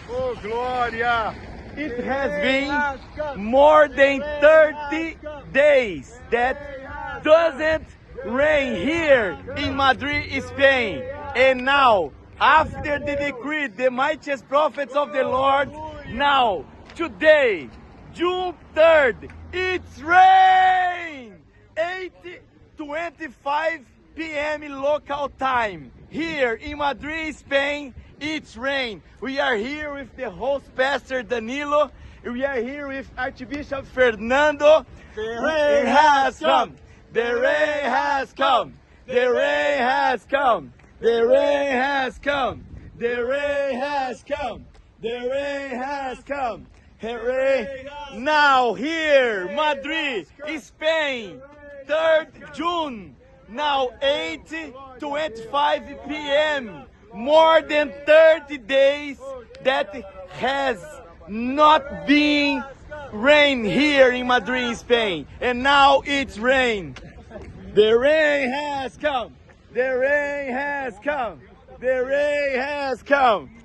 Oh, glória! It has been more than 30 days that doesn't rain here in Madrid, Spain. And now, after the decree, the mightiest prophets of the Lord, now, today, June 3rd, it's rain! 8:25 p.m. local time. Here in Madrid, Spain, it's rain. We are here with the host pastor Danilo. We are here with Archbishop Fernando. The rain has come. The rain has come. The rain has come. The rain has come. The rain has come. The rain has come. The rain. Now here, Madrid, Spain, 3rd June. Now 8:25 p.m. More than 30 days that has not been rain here in Madrid, Spain. And now it's rain. The rain has come. The rain has come. The rain has come.